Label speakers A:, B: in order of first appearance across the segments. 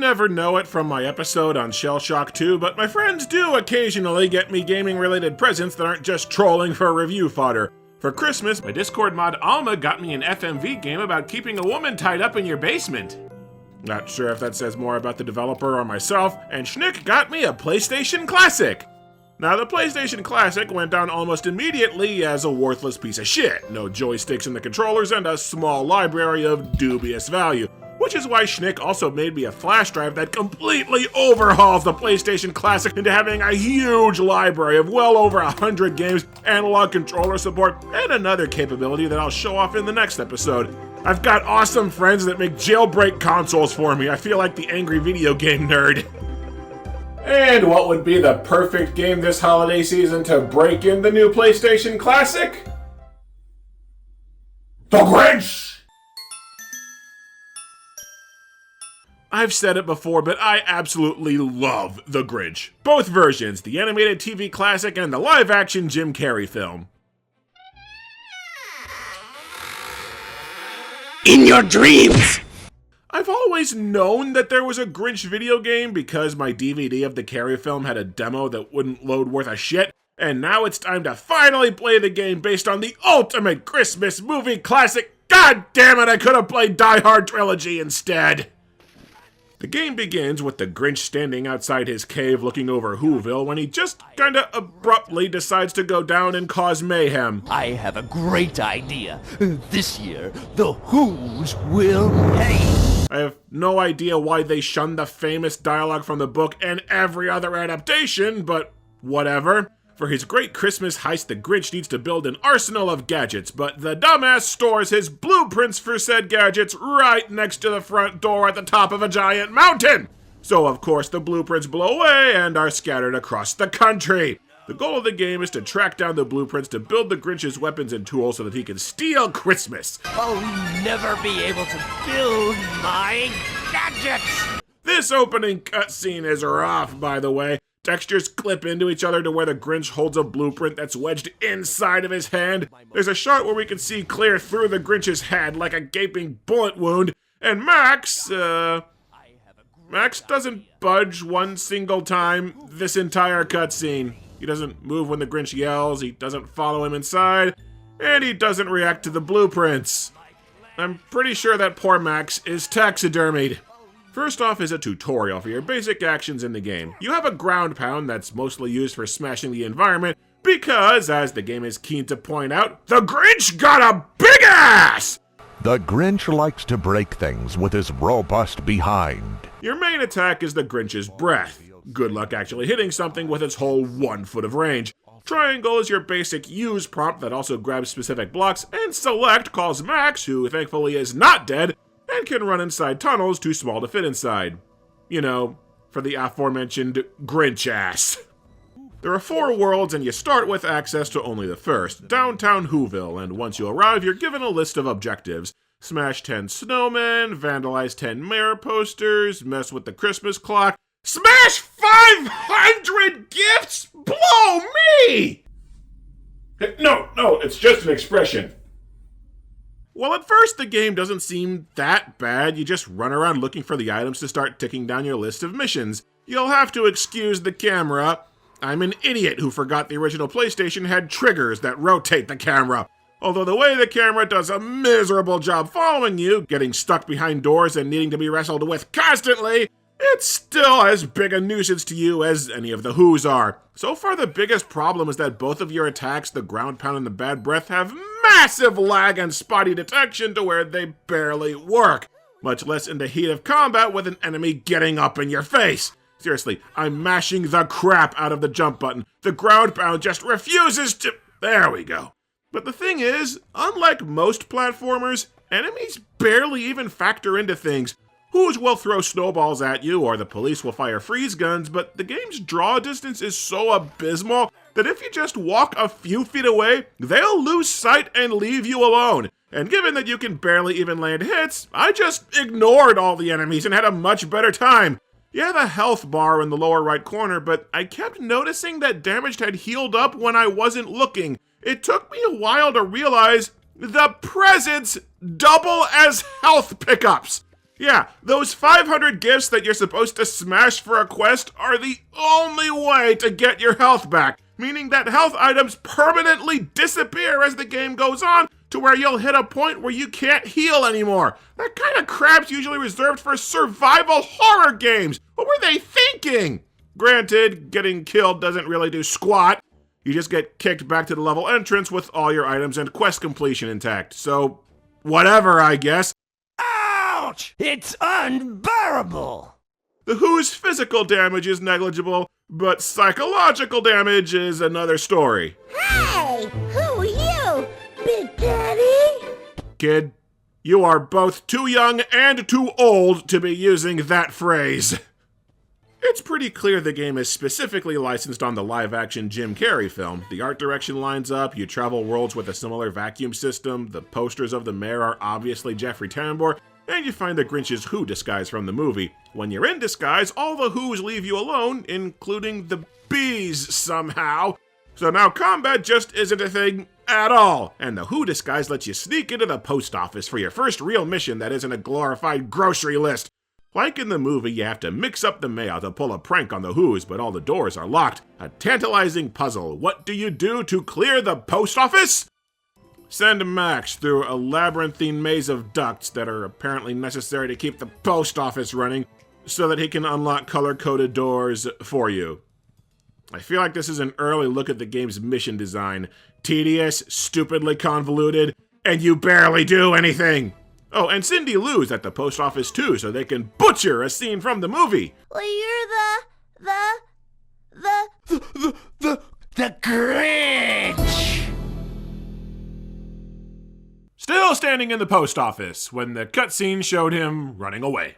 A: never know it from my episode on Shell Shock 2, but my friends do occasionally get me gaming-related presents that aren't just trolling for review fodder. For Christmas, my Discord mod Alma got me an FMV game about keeping a woman tied up in your basement. Not sure if that says more about the developer or myself, and Schnick got me a PlayStation Classic. Now, the PlayStation Classic went down almost immediately as a worthless piece of shit. No joysticks in the controllers and a small library of dubious value. Which is why Schnick also made me a flash drive that completely overhauls the PlayStation Classic into having a huge library of well over 100 games, analog controller support, and another capability that I'll show off in the next episode. I've got awesome friends that make jailbreak consoles for me. I feel like the angry video game nerd. And what would be the perfect game this holiday season to break in the new PlayStation Classic? The Grinch! I've said it before, but I absolutely love The Grinch. Both versions, the animated TV classic and the live-action Jim Carrey film.
B: In your dreams!
A: I've always known that there was a Grinch video game because my DVD of the Carrey film had a demo that wouldn't load worth a shit, and now it's time to finally play the game based on the ultimate Christmas movie classic. God damn it, I could have played Die Hard Trilogy instead! The game begins with the Grinch standing outside his cave looking over Whoville when he just kinda abruptly decides to go down and cause mayhem.
B: I have a great idea. This year, the Who's will pay.
A: I have no idea why they shunned the famous dialogue from the book and every other adaptation, but whatever. For his great Christmas heist, the Grinch needs to build an arsenal of gadgets, but the dumbass stores his blueprints for said gadgets right next to the front door at the top of a giant mountain. So of course the blueprints blow away and are scattered across the country. The goal of the game is to track down the blueprints to build the Grinch's weapons and tools so that he can steal Christmas.
B: I'll never be able to build my gadgets!
A: This opening cutscene is rough, by the way. Textures clip into each other to where the Grinch holds a blueprint that's wedged inside of his hand. There's a shot where we can see clear through the Grinch's head like a gaping bullet wound. And Max doesn't budge one single time this entire cutscene. He doesn't move when the Grinch yells, he doesn't follow him inside, and he doesn't react to the blueprints. I'm pretty sure that poor Max is taxidermied. First off is a tutorial for your basic actions in the game. You have a ground pound that's mostly used for smashing the environment because, as the game is keen to point out, the Grinch got a big ass!
C: The Grinch likes to break things with his robust behind.
A: Your main attack is the Grinch's breath. Good luck actually hitting something with its whole 1 foot of range. Triangle is your basic use prompt that also grabs specific blocks, and select calls Max, who thankfully is not dead, and can run inside tunnels too small to fit inside. You know, for the aforementioned Grinch ass. There are 4 worlds and you start with access to only the first, downtown Whoville, and once you arrive you're given a list of objectives. Smash 10 snowmen, vandalize 10 mirror posters, mess with the Christmas clock, smash 500 gifts? Blow me! No, it's just an expression. Well, at first the game doesn't seem that bad. You just run around looking for the items to start ticking down your list of missions. You'll have to excuse the camera. I'm an idiot who forgot the original PlayStation had triggers that rotate the camera. Although the way the camera does a miserable job following you, getting stuck behind doors and needing to be wrestled with constantly, it's still as big a nuisance to you as any of the Who's are. So far the biggest problem is that both of your attacks, the ground pound and the bad breath, have massive lag and spotty detection to where they barely work, much less in the heat of combat with an enemy getting up in your face. Seriously, I'm mashing the crap out of the jump button. The ground pound just refuses to... There we go. But the thing is, unlike most platformers, enemies barely even factor into things. Who's will throw snowballs at you, or the police will fire freeze guns, but the game's draw distance is so abysmal that if you just walk a few feet away, they'll lose sight and leave you alone. And given that you can barely even land hits, I just ignored all the enemies and had a much better time. Yeah, the health bar in the lower right corner, but I kept noticing that damage had healed up when I wasn't looking. It took me a while to realize the presents double as health pickups. Yeah, those 500 gifts that you're supposed to smash for a quest are the only way to get your health back, meaning that health items permanently disappear as the game goes on to where you'll hit a point where you can't heal anymore. That kind of crap's usually reserved for survival horror games. What were they thinking? Granted, getting killed doesn't really do squat. You just get kicked back to the level entrance with all your items and quest completion intact. So, whatever, I guess.
B: Ouch! It's unbearable!
A: The Who's physical damage is negligible, but psychological damage is another story.
D: Hey, who are you, Big Daddy?
A: Kid, you are both too young and too old to be using that phrase. It's pretty clear the game is specifically licensed on the live-action Jim Carrey film. The art direction lines up, you travel worlds with a similar vacuum system, the posters of the mayor are obviously Jeffrey Tambor, and you find the Grinch's Who disguise from the movie. When you're in disguise, all the Who's leave you alone, including the bees somehow. So now combat just isn't a thing at all, and the Who disguise lets you sneak into the post office for your first real mission that isn't a glorified grocery list. Like in the movie, you have to mix up the mail to pull a prank on the Who's, but all the doors are locked. A tantalizing puzzle. What do you do to clear the post office? Send Max through a labyrinthine maze of ducts that are apparently necessary to keep the post office running, so that he can unlock color-coded doors for you. I feel like this is an early look at the game's mission design. Tedious, stupidly convoluted, and you barely do anything. Oh, and Cindy Lou's at the post office too, so they can butcher a scene from the movie.
D: Well, you're
B: The Grinch!
A: Still standing in the post office when the cutscene showed him running away.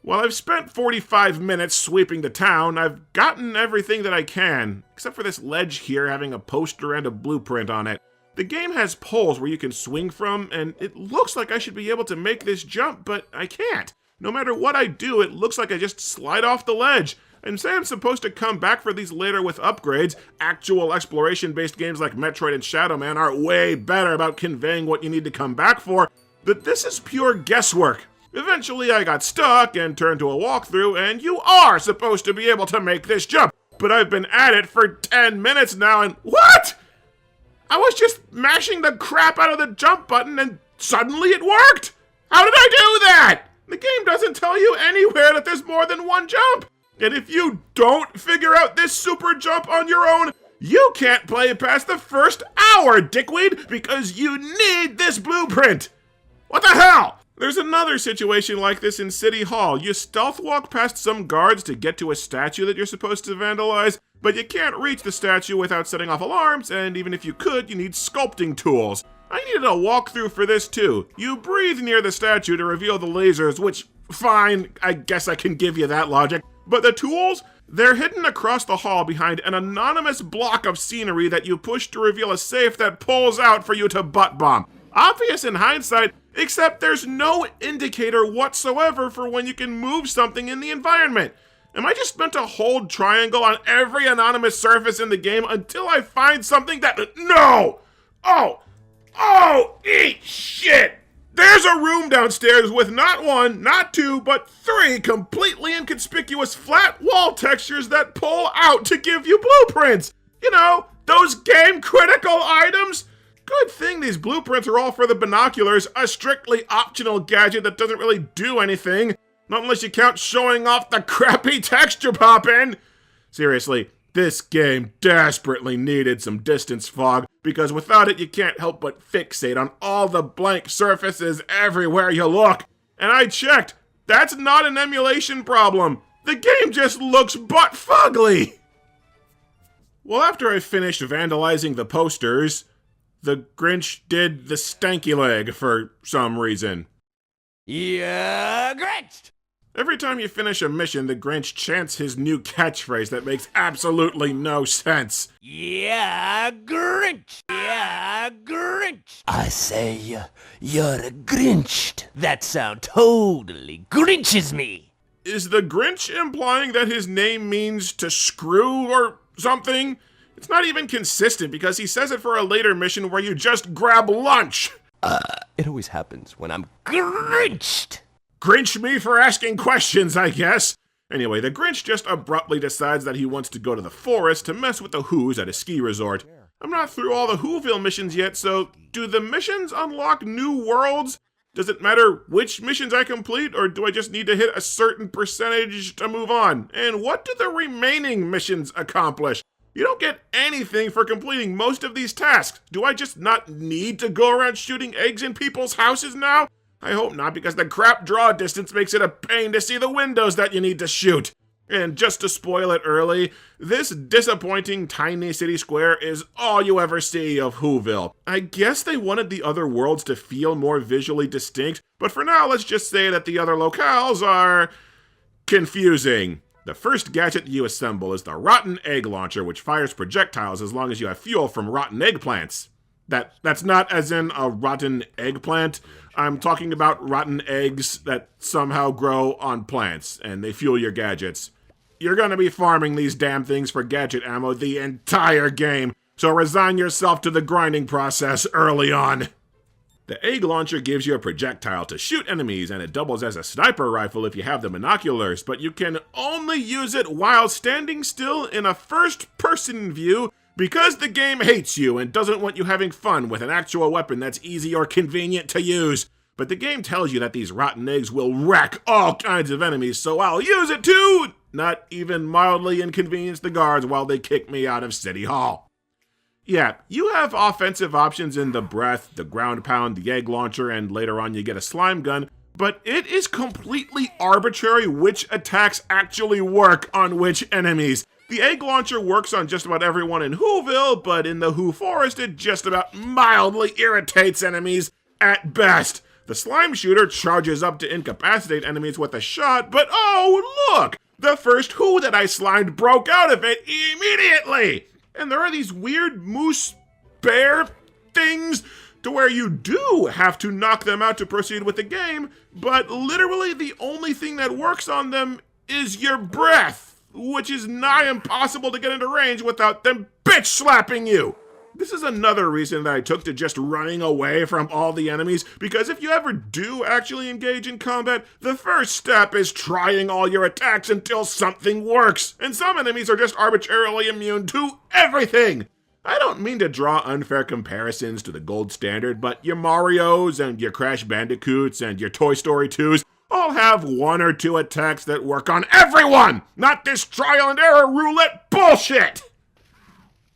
A: While I've spent 45 minutes sweeping the town, I've gotten everything that I can, except for this ledge here having a poster and a blueprint on it. The game has poles where you can swing from, and it looks like I should be able to make this jump, but I can't. No matter what I do, it looks like I just slide off the ledge. And say I'm supposed to come back for these later with upgrades. Actual exploration-based games like Metroid and Shadow Man are way better about conveying what you need to come back for, but this is pure guesswork. Eventually I got stuck and turned to a walkthrough, and you are supposed to be able to make this jump, but I've been at it for 10 minutes now, and what? I was just mashing the crap out of the jump button and suddenly it worked! How did I do that? The game doesn't tell you anywhere that there's more than one jump. And if you don't figure out this super jump on your own, you can't play past the first hour, dickweed, because you need this blueprint. What the hell? There's another situation like this in City Hall. You stealth walk past some guards to get to a statue that you're supposed to vandalize, but you can't reach the statue without setting off alarms, and even if you could, you need sculpting tools. I needed a walkthrough for this too. You breathe near the statue to reveal the lasers, which, fine, I guess I can give you that logic. But the tools? They're hidden across the hall behind an anonymous block of scenery that you push to reveal a safe that pulls out for you to butt bomb. Obvious in hindsight, except there's no indicator whatsoever for when you can move something in the environment. Am I just meant to hold triangle on every anonymous surface in the game until I find something that... No! Eat shit! There's a room downstairs with not one, not two, but 3 completely inconspicuous flat wall textures that pull out to give you blueprints. You know, those game-critical items. Good thing these blueprints are all for the binoculars, a strictly optional gadget that doesn't really do anything. Not unless you count showing off the crappy texture pop-in. Seriously, this game desperately needed some distance fog, because without it you can't help but fixate on all the blank surfaces everywhere you look. And I checked, that's not an emulation problem. The game just looks butt fugly. Well, after I finished vandalizing the posters, the Grinch did the stanky leg for some reason.
B: Yeah, Grinched!
A: Every time you finish a mission, the Grinch chants his new catchphrase that makes absolutely no sense.
B: Yeah, Grinch! Yeah, Grinch! I say, you're Grinched. That sound totally Grinches me.
A: Is the Grinch implying that his name means to screw or something? It's not even consistent because he says it for a later mission where you just grab lunch.
B: It always happens when I'm Grinched.
A: Grinch me for asking questions, I guess. Anyway, the Grinch just abruptly decides that he wants to go to the forest to mess with the Whos at a ski resort. I'm not through all the Whoville missions yet, so do the missions unlock new worlds? Does it matter which missions I complete, or do I just need to hit a certain percentage to move on? And what do the remaining missions accomplish? You don't get anything for completing most of these tasks. Do I just not need to go around shooting eggs in people's houses now? I hope not, because the crap draw distance makes it a pain to see the windows that you need to shoot. And just to spoil it early, this disappointing tiny city square is all you ever see of Whoville. I guess they wanted the other worlds to feel more visually distinct, but for now let's just say that the other locales are confusing. The first gadget you assemble is the rotten egg launcher, which fires projectiles as long as you have fuel from rotten eggplants. That's not as in a rotten eggplant. I'm talking about rotten eggs that somehow grow on plants, and they fuel your gadgets. You're gonna be farming these damn things for gadget ammo the entire game, so resign yourself to the grinding process early on. The egg launcher gives you a projectile to shoot enemies, and it doubles as a sniper rifle if you have the binoculars, but you can only use it while standing still in a first-person view because the game hates you and doesn't want you having fun with an actual weapon that's easy or convenient to use. But the game tells you that these rotten eggs will wreck all kinds of enemies, so I'll use it to not even mildly inconvenience the guards while they kick me out of City Hall. Yeah, you have offensive options in the breath, the ground pound, the egg launcher, and later on you get a slime gun, but it is completely arbitrary which attacks actually work on which enemies. The egg launcher works on just about everyone in Whoville, but in the Who Forest it just about mildly irritates enemies at best. The slime shooter charges up to incapacitate enemies with a shot, but oh look! The first Who that I slimed broke out of it immediately! And there are these weird moose bear things to where you do have to knock them out to proceed with the game, but literally the only thing that works on them is your breath, which is nigh impossible to get into range without them bitch slapping you. This is another reason that I took to just running away from all the enemies, because if you ever do actually engage in combat, the first step is trying all your attacks until something works, and some enemies are just arbitrarily immune to everything. I don't mean to draw unfair comparisons to the gold standard, but your Marios and your Crash Bandicoots and your Toy Story 2s all have one or two attacks that work on everyone, not this trial and error roulette bullshit!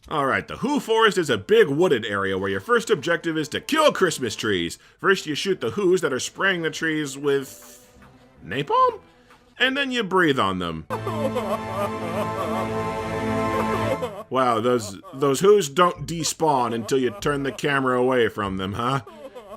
A: Alright, the Who Forest is a big wooded area where your first objective is to kill Christmas trees. First you shoot the Whos that are spraying the trees with napalm? And then you breathe on them. Wow, those Whos don't despawn until you turn the camera away from them, huh?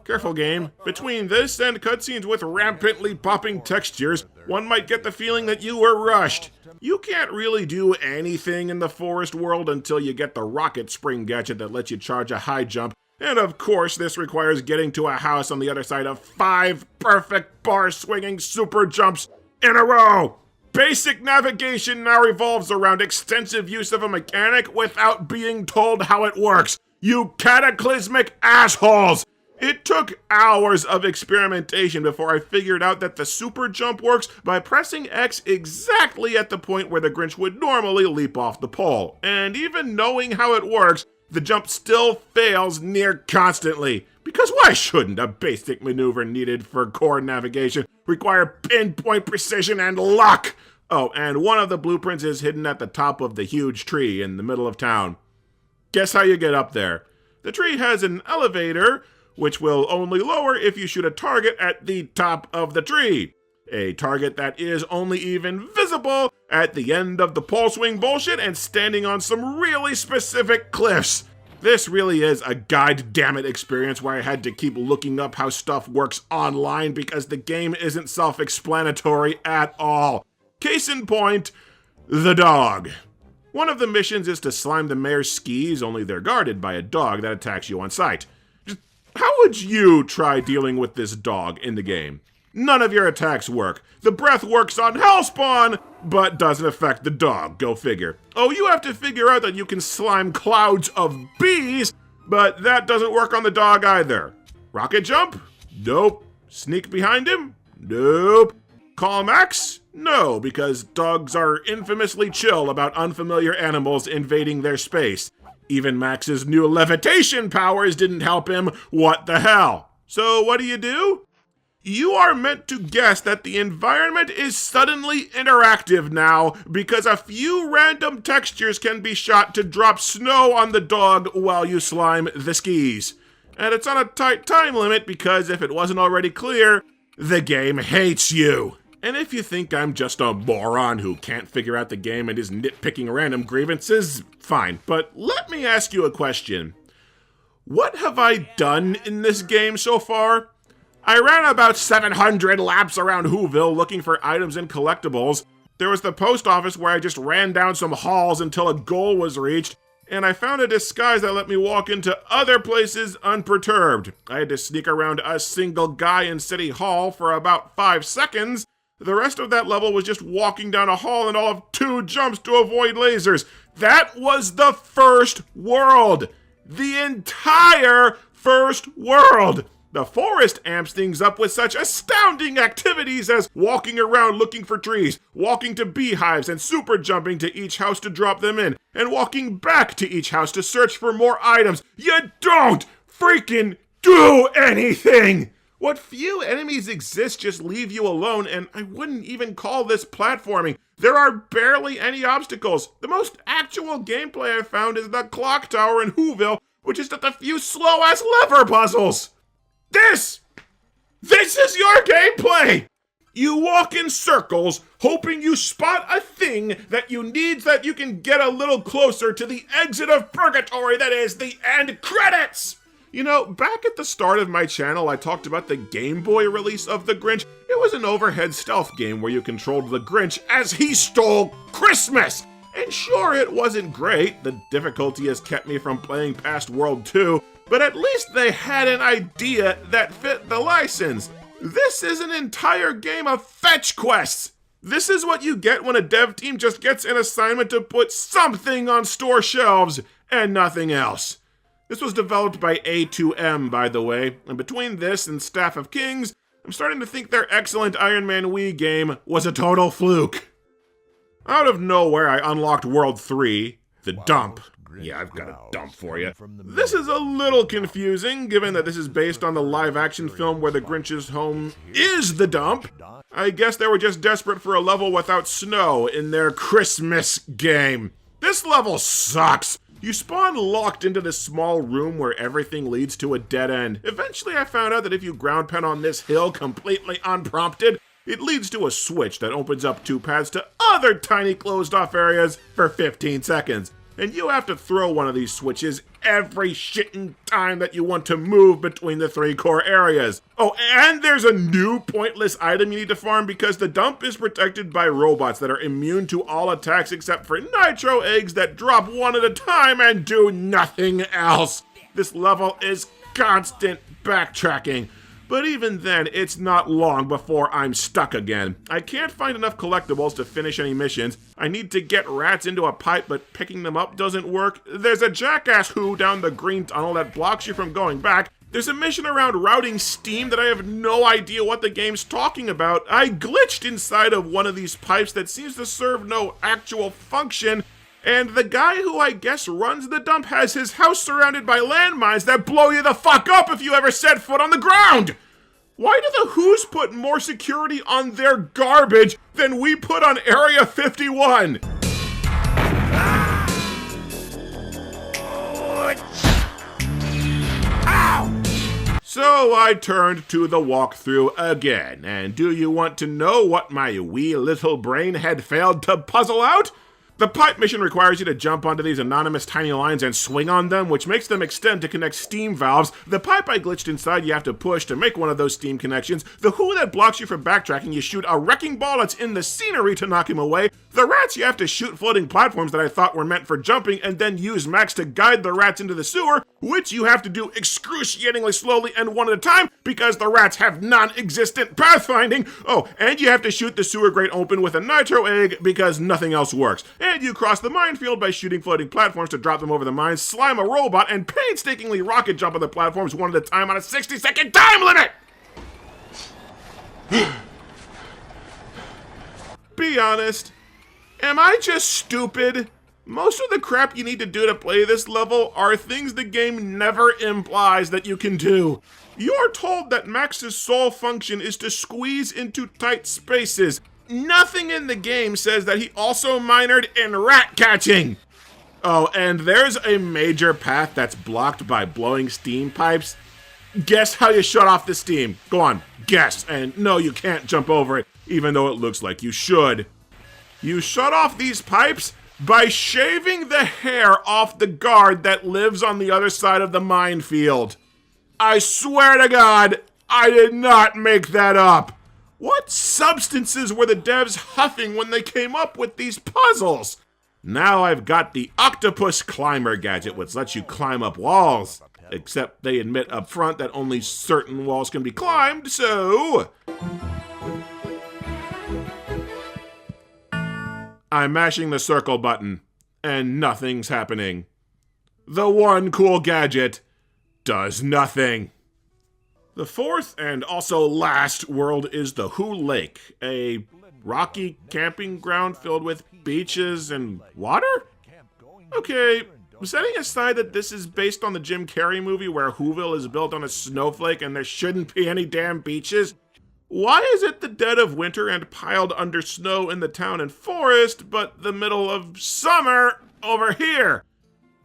A: Careful, game. Between this and cutscenes with rampantly popping textures, one might get the feeling that you were rushed. You can't really do anything in the forest world until you get the rocket spring gadget that lets you charge a high jump, and of course this requires getting to a house on the other side of 5 perfect bar-swinging super jumps in a row! Basic navigation now revolves around extensive use of a mechanic without being told how it works. You cataclysmic assholes! It took hours of experimentation before I figured out that the super jump works by pressing X exactly at the point where the Grinch would normally leap off the pole. And even knowing how it works, the jump still fails near constantly. Because why shouldn't a basic maneuver needed for core navigation require pinpoint precision and luck? Oh, and one of the blueprints is hidden at the top of the huge tree in the middle of town. Guess how you get up there? The tree has an elevator, which will only lower if you shoot a target at the top of the tree. A target that is only even visible at the end of the pole swing bullshit and standing on some really specific cliffs. This really is a god-damn-it experience where I had to keep looking up how stuff works online because the game isn't self-explanatory at all. Case in point, the dog. One of the missions is to slime the mayor's skis, only they're guarded by a dog that attacks you on sight. How would you try dealing with this dog in the game? None of your attacks work. The breath works on Hellspawn, but doesn't affect the dog. Go figure. Oh, you have to figure out that you can slime clouds of bees, but that doesn't work on the dog either. Rocket jump? Nope. Sneak behind him? Nope. Call Max? No, because dogs are infamously chill about unfamiliar animals invading their space. Even Max's new levitation powers didn't help him. What the hell? So what do? You are meant to guess that the environment is suddenly interactive now because a few random textures can be shot to drop snow on the dog while you slime the skis. And it's on a tight time limit because if it wasn't already clear, the game hates you. And if you think I'm just a moron who can't figure out the game and is nitpicking random grievances, fine. But let me ask you a question. What have I done in this game so far? I ran about 700 laps around Whoville looking for items and collectibles. There was the post office where I just ran down some halls until a goal was reached, and I found a disguise that let me walk into other places unperturbed. I had to sneak around a single guy in City Hall for about 5 seconds. The rest of that level was just walking down a hall and all of 2 jumps to avoid lasers. That was the first world! The entire first world! The forest amps things up with such astounding activities as walking around looking for trees, walking to beehives and super jumping to each house to drop them in, and walking back to each house to search for more items. You don't freaking do anything! What few enemies exist just leave you alone, and I wouldn't even call this platforming. There are barely any obstacles. The most actual gameplay I've found is the clock tower in Whoville, which is just a few slow-ass lever puzzles. This is your gameplay! You walk in circles, hoping you spot a thing that you need so that you can get a little closer to the exit of purgatory that is the end credits! You know, back at the start of my channel, I talked about the Game Boy release of the Grinch. It was an overhead stealth game where you controlled the Grinch as he stole Christmas! And sure, it wasn't great. The difficulty has kept me from playing past World 2, but at least they had an idea that fit the license. This is an entire game of fetch quests. This is what you get when a dev team just gets an assignment to put something on store shelves and nothing else. This was developed by A2M, by the way, and between this and Staff of Kings, I'm starting to think their excellent Iron Man Wii game was a total fluke. Out of nowhere, I unlocked World 3, the dump. Yeah, I've got a dump for you. This is a little confusing, given that this is based on the live-action film where the Grinch's home is the dump. I guess they were just desperate for a level without snow in their Christmas game. This level sucks. You spawn locked into this small room where everything leads to a dead end. Eventually, I found out that if you ground pen on this hill completely unprompted, it leads to a switch that opens up 2 paths to other tiny closed-off areas for 15 seconds. And you have to throw one of these switches every shitting time that you want to move between the 3 core areas. Oh, and there's a new pointless item you need to farm because the dump is protected by robots that are immune to all attacks except for nitro eggs that drop 1 at a time and do nothing else. This level is constant backtracking. But even then, it's not long before I'm stuck again. I can't find enough collectibles to finish any missions. I need to get rats into a pipe, but picking them up doesn't work. There's a jackass who down the green tunnel that blocks you from going back. There's a mission around routing steam that I have no idea what the game's talking about. I glitched inside of one of these pipes that seems to serve no actual function. And the guy who I guess runs the dump has his house surrounded by landmines that blow you the fuck up if you ever set foot on the ground! Why do the Who's put more security on their garbage than we put on Area 51? So I turned to the walkthrough again, and do you want to know what my wee little brain had failed to puzzle out? The pipe mission requires you to jump onto these anonymous tiny lines and swing on them, which makes them extend to connect steam valves. The pipe I glitched inside you have to push to make one of those steam connections. The Who that blocks you from backtracking, you shoot a wrecking ball that's in the scenery to knock him away. The rats, you have to shoot floating platforms that I thought were meant for jumping and then use Max to guide the rats into the sewer, which you have to do excruciatingly slowly and 1 at a time because the rats have non-existent pathfinding. Oh, and you have to shoot the sewer grate open with a nitro egg because nothing else works. And you cross the minefield by shooting floating platforms to drop them over the mines, slime a robot, and painstakingly rocket jump on the platforms 1 at a time on a 60-second time limit! Be honest. Am I just stupid? Most of the crap you need to do to play this level are things the game never implies that you can do. You're told that Max's sole function is to squeeze into tight spaces. Nothing in the game says that he also minored in rat catching. Oh, and there's a major path that's blocked by blowing steam pipes. Guess how you shut off the steam. Go on, guess. And no, you can't jump over it, even though it looks like you should. You shut off these pipes by shaving the hair off the guard that lives on the other side of the minefield. I swear to God, I did not make that up. What substances were the devs huffing when they came up with these puzzles? Now I've got the octopus climber gadget, which lets you climb up walls. Except they admit up front that only certain walls can be climbed, so... I'm mashing the circle button, and nothing's happening. The one cool gadget does nothing. The fourth and also last world is the Whoville Lake, a rocky camping ground filled with beaches and water? Okay, setting aside that this is based on the Jim Carrey movie where Whoville is built on a snowflake and there shouldn't be any damn beaches, why is it the dead of winter and piled under snow in the town and forest, but the middle of summer over here?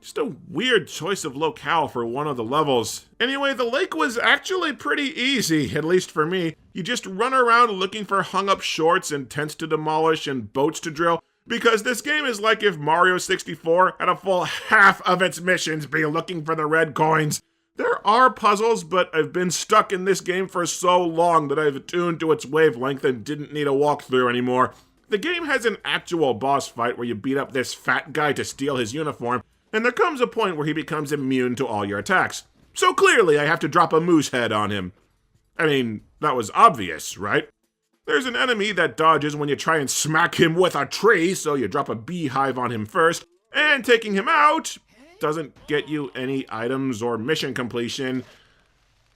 A: Just a weird choice of locale for one of the levels. Anyway, the lake was actually pretty easy, at least for me. You just run around looking for hung-up shorts and tents to demolish and boats to drill, because this game is like if Mario 64 had a full half of its missions be looking for the red coins. There are puzzles, but I've been stuck in this game for so long that I've attuned to its wavelength and didn't need a walkthrough anymore. The game has an actual boss fight where you beat up this fat guy to steal his uniform, and there comes a point where he becomes immune to all your attacks. So clearly I have to drop a moose head on him. I mean, that was obvious, right? There's an enemy that dodges when you try and smack him with a tree, so you drop a beehive on him first, and taking him out doesn't get you any items or mission completion.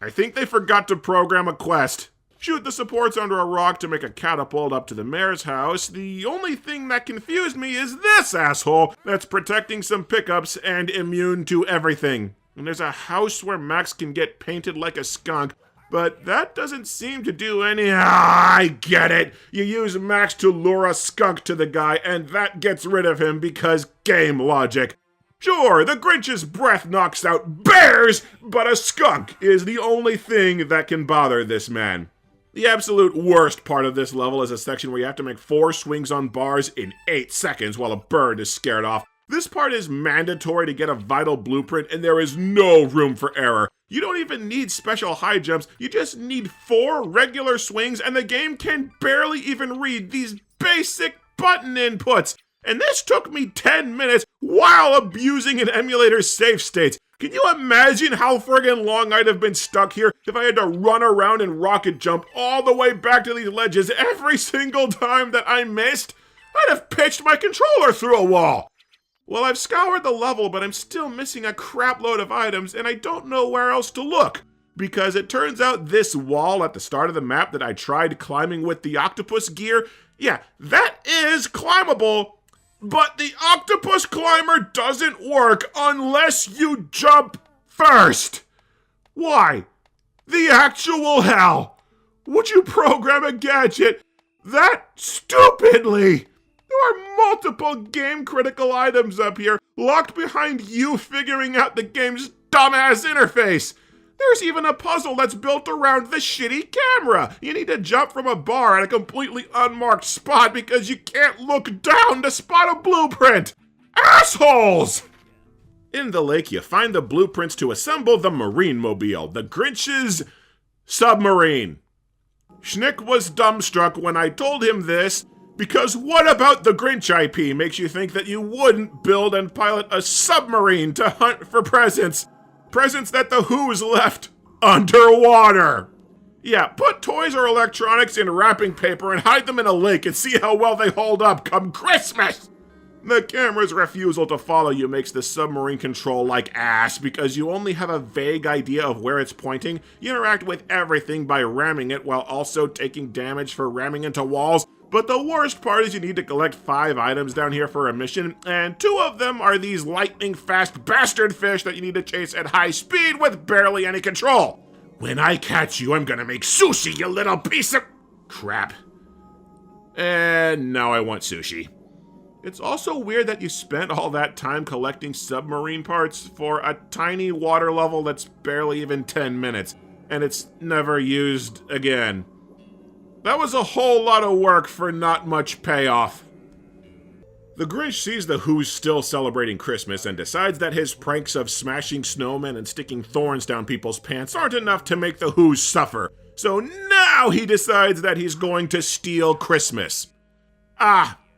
A: I think they forgot to program a quest. Shoot the supports under a rock to make a catapult up to the mayor's house. The only thing that confused me is this asshole that's protecting some pickups and immune to everything. And there's a house where Max can get painted like a skunk, but that doesn't seem to do any... I get it! You use Max to lure a skunk to the guy, and that gets rid of him because game logic. Sure, the Grinch's breath knocks out bears, but a skunk is the only thing that can bother this man. The absolute worst part of this level is a section where you have to make 4 swings on bars in 8 seconds while a bird is scared off. This part is mandatory to get a vital blueprint, and there is no room for error. You don't even need special high jumps, you just need 4 regular swings, and the game can barely even read these basic button inputs. And this took me 10 minutes while abusing an emulator's save states. Can you imagine how friggin' long I'd have been stuck here if I had to run around and rocket jump all the way back to these ledges every single time that I missed? I'd have pitched my controller through a wall. Well, I've scoured the level, but I'm still missing a crap load of items, and I don't know where else to look. Because it turns out this wall at the start of the map that I tried climbing with the octopus gear, yeah, that is climbable. But the octopus climber doesn't work unless you jump first. Why? The actual hell would you program a gadget that stupidly? There are multiple game-critical items up here, locked behind you figuring out the game's dumbass interface. There's even a puzzle that's built around the shitty camera. You need to jump from a bar at a completely unmarked spot because you can't look down to spot a blueprint. Assholes! In the lake, you find the blueprints to assemble the marine mobile, the Grinch's submarine. Schnick was dumbstruck when I told him this, because what about the Grinch IP makes you think that you wouldn't build and pilot a submarine to hunt for presents? Presents that the Who's left underwater. Yeah, put toys or electronics in wrapping paper and hide them in a lake and see how well they hold up come Christmas. The camera's refusal to follow you makes the submarine control like ass because you only have a vague idea of where it's pointing. You interact with everything by ramming it while also taking damage for ramming into walls. But the worst part is you need to collect 5 items down here for a mission, and 2 of them are these lightning-fast bastard fish that you need to chase at high speed with barely any control. When I catch you, I'm gonna make sushi, you little piece of crap. And now I want sushi. It's also weird that you spent all that time collecting submarine parts for a tiny water level that's barely even 10 minutes, and it's never used again. That was a whole lot of work for not much payoff. The Grinch sees the Who's still celebrating Christmas and decides that his pranks of smashing snowmen and sticking thorns down people's pants aren't enough to make the Who's suffer. So now he decides that he's going to steal Christmas.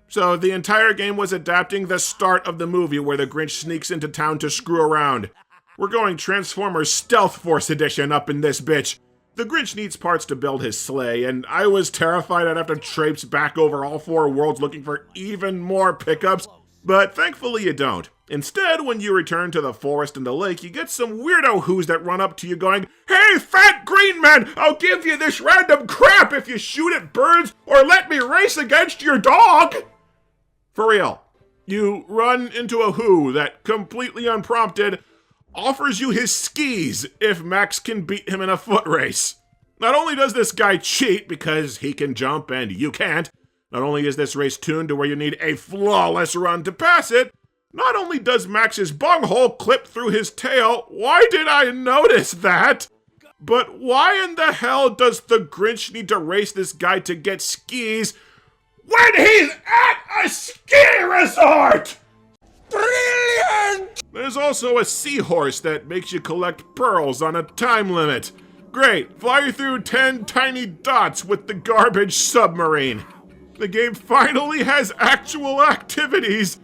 A: So the entire game was adapting the start of the movie where the Grinch sneaks into town to screw around. We're going Transformers Stealth Force Edition up in this bitch. The Grinch needs parts to build his sleigh, and I was terrified I'd have to traipse back over all 4 worlds looking for even more pickups, but thankfully you don't. Instead, when you return to the forest and the lake, you get some weirdo Who's that run up to you going, "Hey, fat green man, I'll give you this random crap if you shoot at birds or let me race against your dog!" For real. You run into a Who that, completely unprompted, offers you his skis if Max can beat him in a foot race. Not only does this guy cheat because he can jump and you can't, not only is this race tuned to where you need a flawless run to pass it, not only does Max's bunghole clip through his tail, why did I notice that? But why in the hell does the Grinch need to race this guy to get skis when he's at a ski resort? Brilliant! There's also a seahorse that makes you collect pearls on a time limit. Great, fly through 10 tiny dots with the garbage submarine. The game finally has actual activities,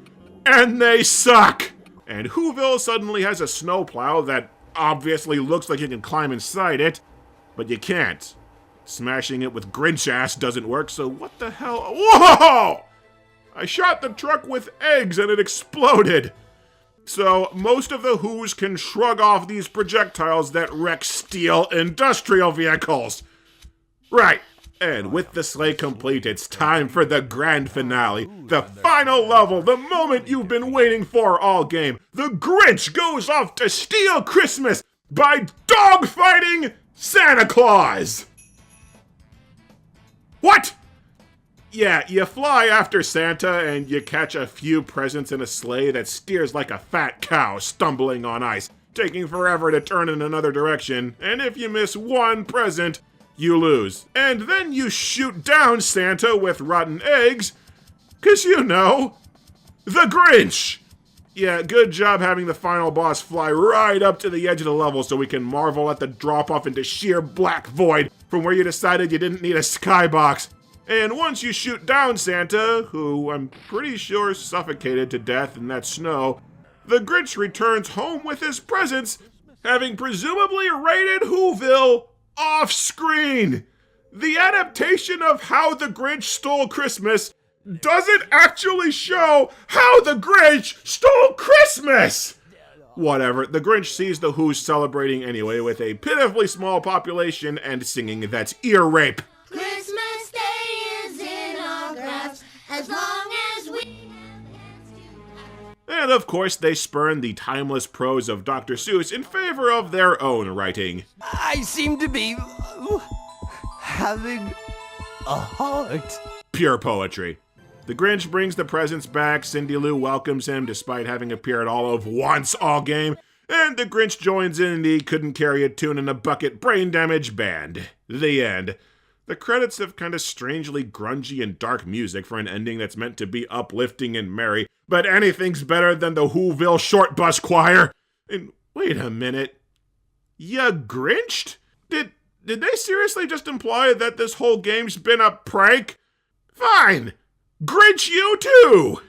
A: and they suck. And Whoville suddenly has a snowplow that obviously looks like you can climb inside it, but you can't. Smashing it with Grinch ass doesn't work, so what the hell? Whoa! I shot the truck with eggs and it exploded. So most of the Who's can shrug off these projectiles that wreck steel industrial vehicles. Right, and with the sleigh complete, it's time for the grand finale. The final level, the moment you've been waiting for all game. The Grinch goes off to steal Christmas by dogfighting Santa Claus. What? Yeah, you fly after Santa and you catch a few presents in a sleigh that steers like a fat cow stumbling on ice, taking forever to turn in another direction, and if you miss one present, you lose. And then you shoot down Santa with rotten eggs, 'cause you know, the Grinch! Yeah, good job having the final boss fly right up to the edge of the level so we can marvel at the drop-off into sheer black void from where you decided you didn't need a skybox. And once you shoot down Santa, who I'm pretty sure suffocated to death in that snow, the Grinch returns home with his presents, having presumably raided Whoville off-screen. The adaptation of How the Grinch Stole Christmas doesn't actually show how the Grinch stole Christmas! Whatever, the Grinch sees the Who's celebrating anyway with a pitifully small population and singing that's ear rape.
D: Christmas Day is in our grasp as long as we have hands to
A: And of course, they spurn the timeless prose of Dr. Seuss in favor of their own writing.
B: I seem to be having a heart.
A: Pure poetry. The Grinch brings the presents back, Cindy Lou welcomes him despite having appeared all of once all game, and the Grinch joins in the couldn't carry a tune in a bucket brain damage band. The end. The credits have kind of strangely grungy and dark music for an ending that's meant to be uplifting and merry, but anything's better than the Whoville Short Bus Choir. And wait a minute. Ya Grinched? Did they seriously just imply that this whole game's been a prank? Fine. Grinch you too!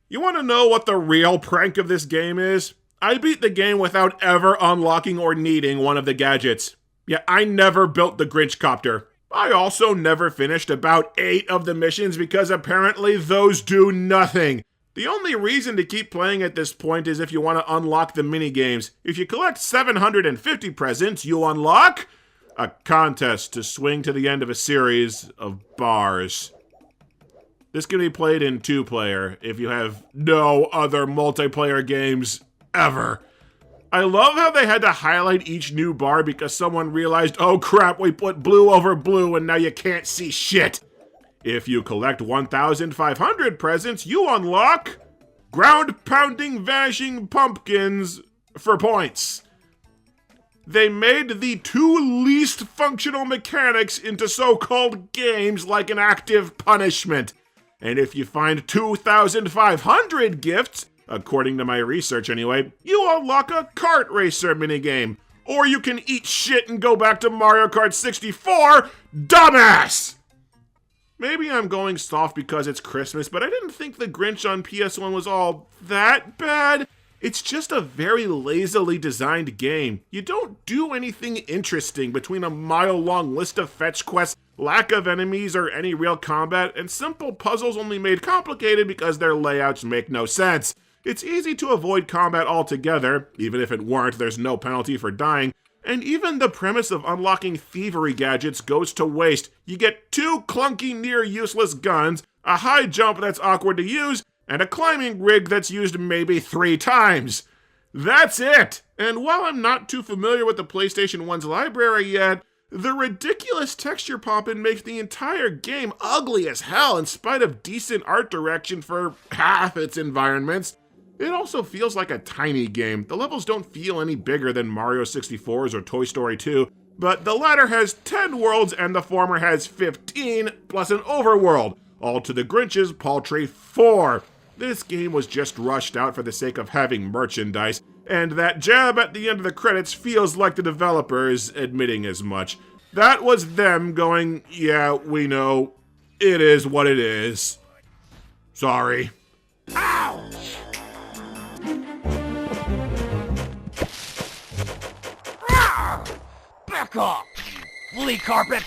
A: You want to know what the real prank of this game is? I beat the game without ever unlocking or needing one of the gadgets. Yeah, I never built the Grinch copter. I also never finished about 8 of the missions because apparently those do nothing. The only reason to keep playing at this point is if you want to unlock the minigames. If you collect 750 presents, you unlock a contest to swing to the end of a series of bars. This can be played in 2-player if you have no other multiplayer games ever. I love how they had to highlight each new bar because someone realized, oh crap, we put blue over blue and now you can't see shit. If you collect 1,500 presents, you unlock ground-pounding vanishing pumpkins for points. They made the 2 least functional mechanics into so-called games like an active punishment. And if you find 2,500 gifts, according to my research anyway, you unlock a kart racer minigame. Or you can eat shit and go back to Mario Kart 64, dumbass! Maybe I'm going soft because it's Christmas, but I didn't think the Grinch on PS1 was all that bad. It's just a very lazily designed game. You don't do anything interesting between a mile-long list of fetch quests, lack of enemies or any real combat, and simple puzzles only made complicated because their layouts make no sense. It's easy to avoid combat altogether. Even if it weren't, there's no penalty for dying. And even the premise of unlocking thievery gadgets goes to waste. You get 2 clunky near-useless guns, a high jump that's awkward to use, and a climbing rig that's used maybe 3 times. That's it! And while I'm not too familiar with the PlayStation 1's library yet, the ridiculous texture popping makes the entire game ugly as hell in spite of decent art direction for half its environments. It also feels like a tiny game. The levels don't feel any bigger than Mario 64's or Toy Story 2, but the latter has 10 worlds and the former has 15, plus an overworld, all to the Grinch's paltry 4. This game was just rushed out for the sake of having merchandise, and that jab at the end of the credits feels like the developers admitting as much. That was them going, yeah, we know, it is what it is. Sorry.
B: Ouch! Back off, you flea carpet!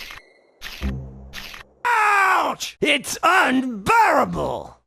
B: Ouch! It's unbearable!